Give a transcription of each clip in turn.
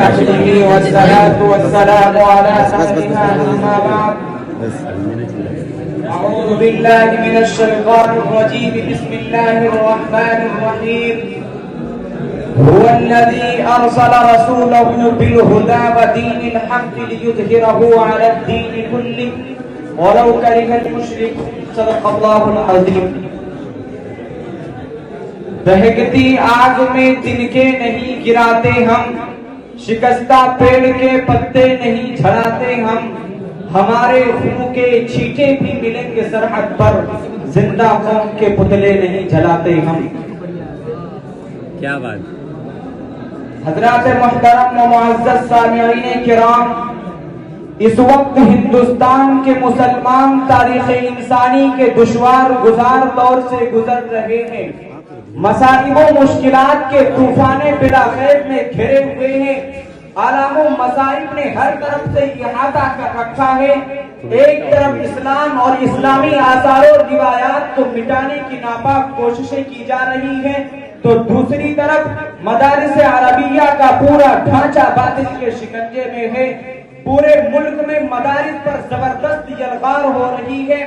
وصحبه والصلاة والسلام على سيدنا أما بعد. أعوذ بالله من الشيطان الرجيم. بسم الله الرحمن الرحيم. هو الذي أرسل رسوله بالهدى ودين الحق ليظهره على الدين كله ولو كره المشركون. صدق الله العظيم. دہکتی آگ میں تنکے نہیں گراتے ہم، شکستہ پیڑ کے پتے نہیں جھڑاتے ہم، ہمارے خون کے چھینٹے بھی ملیں گے سرحد پر، زندہ قوم کے پتلے نہیں جلاتے ہم. کیا بات. حضرات محترم و معزز سامعین کرام، اس وقت ہندوستان کے مسلمان تاریخ انسانی کے دشوار گزار دور سے گزر رہے ہیں. مصائب و مشکلات کے طوفان بلا خیر میں گھرے ہوئے ہیں. آلام و مصائب نے ہر طرف سے احاطہ کر رکھا ہے. ایک طرف اسلام اور اسلامی آثار و روایات کو مٹانے کی ناپاک کوششیں کی جا رہی ہیں، تو دوسری طرف مدارس عربیہ کا پورا ڈھانچہ باطل کے شکنجے میں ہے. پورے ملک میں مدارس پر زبردست یلغار ہو رہی ہے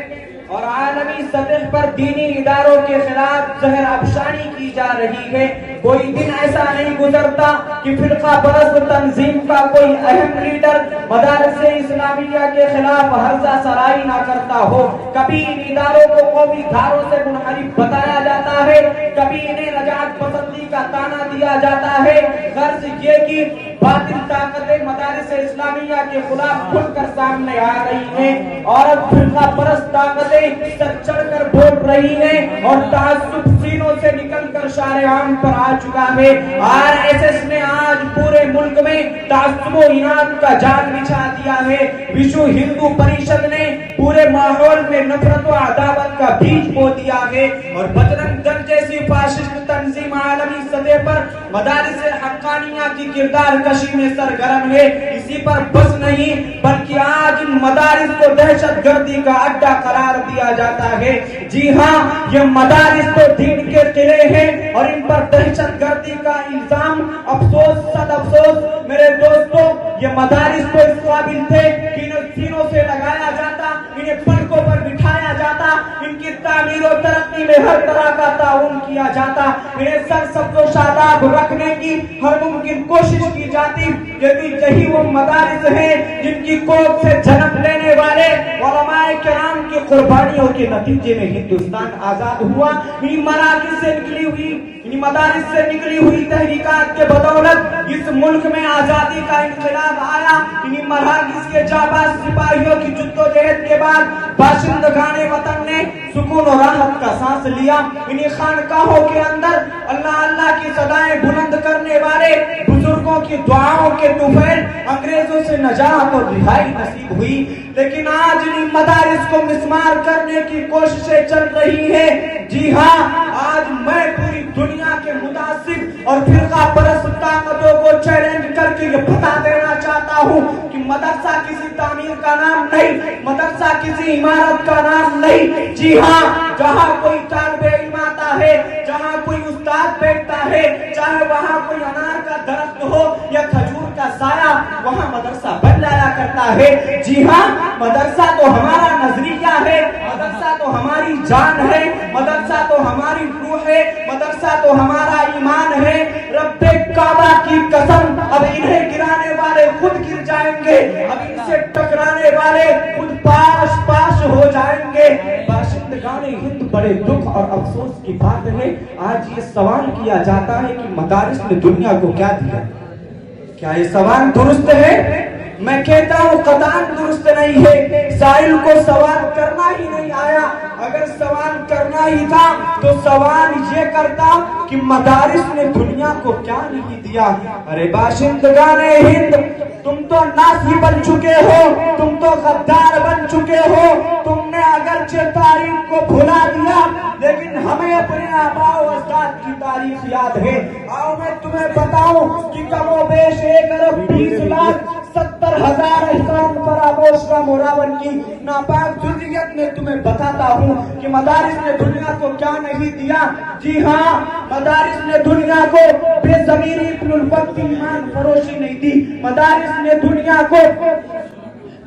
اور عالمی سطح پر دینی اداروں کے خلاف زہر افشانی کی جا رہی ہے. کوئی دن ایسا نہیں گزرتا کہ فرقہ پرست تنظیم کا کوئی اہم لیڈر مدارس اسلامیہ کے خلاف ہرزہ سرائی نہ کرتا ہو. کبھی ان اداروں کو قومی دھاروں سے منحرف بتایا جاتا ہے، کبھی انہیں رجعت پسندی کا طعنہ دیا جاتا ہے. غرض یہ کہ باطل طاقتیں مدارس اسلامیہ کے خلاف کھل کر سامنے آ رہی ہیں اور اب فرقہ پرست طاقتیں سر چڑھ کر بول رہی ہیں اور تعصب سینوں سے نکل کر شارع عام پر آ چکا ہے. RSS نے آج پورے ملک میں تعصب و اناد کا جال بچھا دیا ہے. وشو ہندو پریشد نے پورے ماحول میں نفرت و عداوت کا بیج بو دیا ہے اور بجرنگ دل جیسی فاشسٹ تنظیم عالمی سطح پر مدارس حقانیہ کی کردار کشی میں سرگرم ہے. اسی پر بس نہیں بلکہ آج ان مدارس کو دہشت گردی کا اڈا قرار دیا جاتا ہے. جی ہاں، یہ مدارس تو دین کے قلعے ہیں اور ان پر دہشت گردی کا الزام افسوس صد افسوس میرے دوستوں، یہ مدارس تو اس قابل تھے کہ انہیں سینوں سے لگایا جاتا، انہیں پلکوں پر بٹھایا جاتا، ان کی تعمیر و ترقی میں ہر طرح کا تعاون کیا جاتا، انہیں سرسبز و شاداب رکھنے کی ہر ممکن کوشش کی جاتی. یہی وہ مدارس ہیں جن کی کوکھ سے جنم لینے والے علماء کرام کی قربانیوں کے نتیجے میں ہندوستان آزاد ہوا. انہی مراکز سے نکلی ہوئی، انہی مدارس سے نکلی ہوئی تحریکات کے بدولت اس ملک میں آزادی کا انقلاب آیا. انہی مراکز کے جاباز سپاہیوں کی جدوجہد کے بعد باشندگان وطن نے سکون و راحت کا سانس لیا. انہی خانقاہوں کے اندر اللہ اللہ کی صدائیں بلند کرنے والے بزرگوں کی دعاؤں کے طفیل انگریزوں سے نجات اور رہائی نصیب ہوئی. لیکن آج ان مدارس کو مسمار کرنے کی کوششیں چل رہی ہیں. جی ہاں، آج میں پوری دنیا کے متعصب اور فرقہ پرست طاقتوں کو چیلنج کر کے یہ بتا دینا چاہتا ہوں کہ مدرسہ کسی تعمیر کا نام نہیں، مدرسہ کسی عمارت کا نام نہیں. جی ہاں، جہاں کوئی طالب علم آتا ہے، جہاں کوئی استاد بیٹھتا ہے، چاہے وہاں کوئی انار کا درخت ہو یا کھجور کا سایہ، وہاں مدرسہ بن جایا کرتا ہے. جی ہاں، مدرسہ تو ہمارا نظریہ ہے، مدرسہ تو ہماری جان ہے، مدرسہ تو ہماری روح ہے، مدرسہ تو ہمارا ایمان ہے. رب کعبہ کی قسم، اب انہیں گرانے والے خود گر جائیں گے، اب ان سے ٹکرانے والے خود پاش پاش ہو جائیں گے. باشندگان ہند بڑے دکھ اور افسوس کی بات ہے، آج یہ سوال کیا جاتا ہے کہ مدارس نے دنیا کو کیا دیا. کیا یہ سوال درست ہے؟ میں کہتا ہوں قطعاً درست نہیں ہے. سائل کو سوال کرنا ہی نہیں آیا. اگر سوال کرنا ہی تھا تو سوال یہ کرتا کہ مدارس نے دنیا کو کیا نہیں دیا. ارے باشندگان ہند، تم تو ناسی بن چکے ہو، تم تو غدار بن چکے ہو. تم نے اگرچہ تاریخ کو بھلا دیا لیکن ہمیں اپنے آباء و اجداد کی تاریخ یاد ہے. آؤ میں تمہیں بتاؤں کہ کم و بیش 1,20,70,000 اور ہزار احسان فراموش کا موراون کی ناپاک جزئیت میں تمہیں بتاتا ہوں کہ مدارس نے دنیا کو کیا نہیں دیا. جی ہاں، مدارس نے دنیا کو بے ضمیری ابن الوقت ایمان فروشی نہیں دی. مدارس نے دنیا کو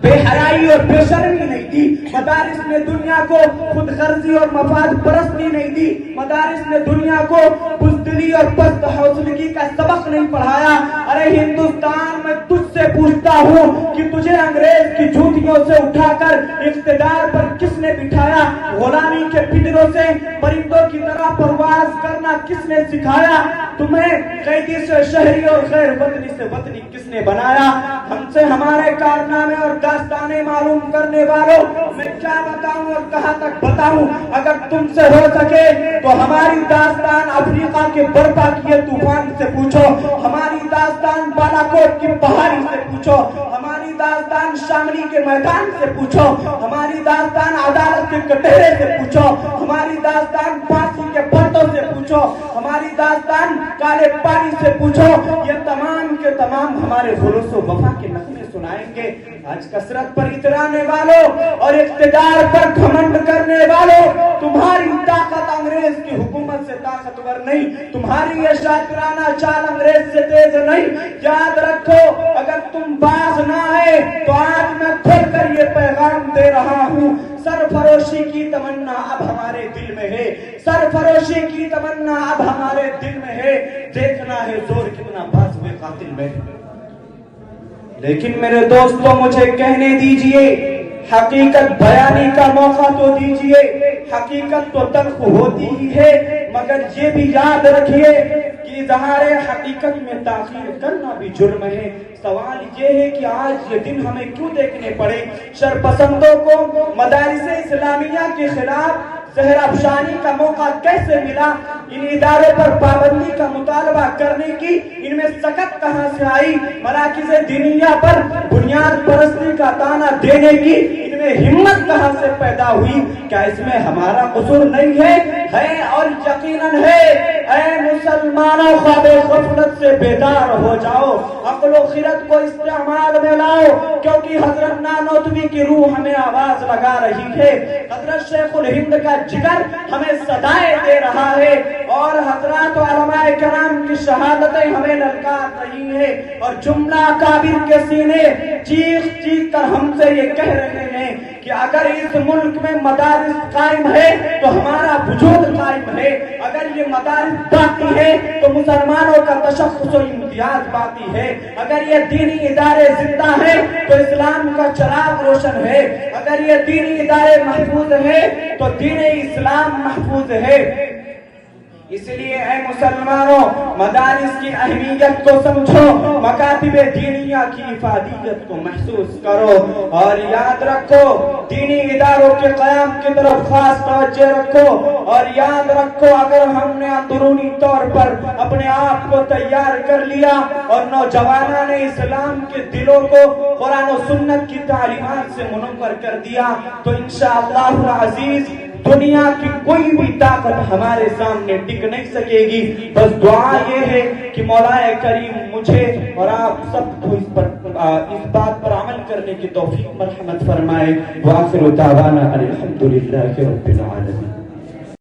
بے حیائی اور بے شرمی نہیں دی. مدارس نے دنیا کو خود غرضی اور مفاد پرستی نہیں دی. مدارس نے دنیا کو بزدلی اور پست حوصلگی کا سبق نہیں پڑھایا. ارے ہندوستان میں تجھ سے پوچھتا ہوں کہ تجھے انگریز کی جھوٹیوں سے اٹھا کر اقتدار پر کس نے بٹھایا؟ غلامی کے پنجروں سے پرندوں کی طرح پرواز کرنا کس نے سکھایا؟ تمہیں قیدی سے شہری اور غیر وطنی سے وطنی کس نے بنایا؟ ہم سے ہمارے کارنامے اور داستانیں معلوم کرنے والوں، میں کیا بتاؤں اور کہاں تک بتاؤں؟ اگر تم سے ہو سکے تو ہماری داستان افریقہ کے برپا کیے طوفان سے پوچھو، ہماری داستان بالاکوٹ کی پہاڑی سے پوچھو، ہماری داستان شاملی کے میدان سے پوچھو، ہماری داستان عدالت کے کٹہرے سے پوچھو، ہماری داستان پھانسی کے پھندوں سے پوچھو، ہماری داستان کالے پانی سے پوچھو. یہ تمام کے تمام ہمارے خلوص و وفا کے نغمے سنائیں گے. آج کثرت پر اترانے والوں اور اقتدار پر گھمنڈ کرنے والوں، تمہاری طاقت انگریز کی حکومت سے طاقتور نہیں، تمہاری یہ شاطرانہ چال انگریز سے تیز نہیں. یاد رکھو، اگر تم باز نہ آئے تو آج میں کھل کر یہ پیغام دے رہا ہوں، سرفروشی کی تمنا اب ہمارے دل میں ہے، سرفروشی کی تمنا اب ہمارے دل میں ہے. دیکھنا ہے زور کتنا باز ہوئے قاتل میں. لیکن میرے دوستوں، مجھے کہنے دیجئے، حقیقت بیانی کا موقع تو دیجئے. حقیقت تو تلخ ہوتی ہی ہے، مگر یہ بھی یاد رکھیے کہ اظہار حقیقت میں تاخیر کرنا بھی جرم ہے. سوال یہ ہے کہ آج یہ دن ہمیں کیوں دیکھنے پڑے؟ شرپسندوں کو مدارس اسلامیہ کے خلاف زہر افشانی کا موقع کیسے ملا؟ ان اداروں پر پابندی کا مطالبہ کرنے کی ان میں سکت کہاں سے آئی؟ مراکز دینیہ پر بنیاد پرستی کا طعنہ دینے کی ان میں ہمت کہاں سے پیدا ہوئی؟ کیا اس میں ہمارا قصور نہیں ہے اور یقیناً ہے. اے مسلمانوں، خواب غفلت سے بیدار ہو جاؤ، عقل و خرد کو استعمال میں لاؤ، کیونکہ حضرت نانوتوی کی روح ہمیں آواز لگا رہی ہے، حضرت شیخ الہند کا جگر ہمیں صدائے دے رہا ہے، اور حضرات علماء کرام کی شہادتیں ہمیں للکار رہی ہے، اور جملہ اکابر کے سینے چیخ چیخ کر ہم سے یہ کہہ رہے ہیں کہ اگر اس ملک میں مدارس قائم ہے تو ہمارا وجود قائم ہے، اگر یہ مدارس باقی ہے تو مسلمانوں کا تشخص و امتیاز باقی ہے، اگر یہ دینی ادارے زندہ ہیں تو اسلام کا چراغ روشن ہے، اگر یہ دینی ادارے محفوظ ہیں تو دین اسلام محفوظ ہے. اس لیے اے مسلمانوں، مدارس کی اہمیت کو سمجھو، مکاتب دینیہ کی افادیت کو محسوس کرو، اور یاد رکھو دینی اداروں کے قیام کی طرف خاص توجہ رکھو. اور یاد رکھو، اگر ہم نے اندرونی طور پر اپنے آپ کو تیار کر لیا اور نوجوانان اسلام کے دلوں کو قرآن و سنت کی تعلیمات سے منور کر دیا تو انشاءاللہ العزیز دنیا کی کوئی بھی طاقت ہمارے سامنے ٹک نہیں سکے گی. بس دعا یہ ہے کہ مولا کریم مجھے اور آپ سب کو اس بات پر عمل کرنے کی توفیق مرحمت فرمائے. وآخر دعوانا الحمدللہ رب العالمین.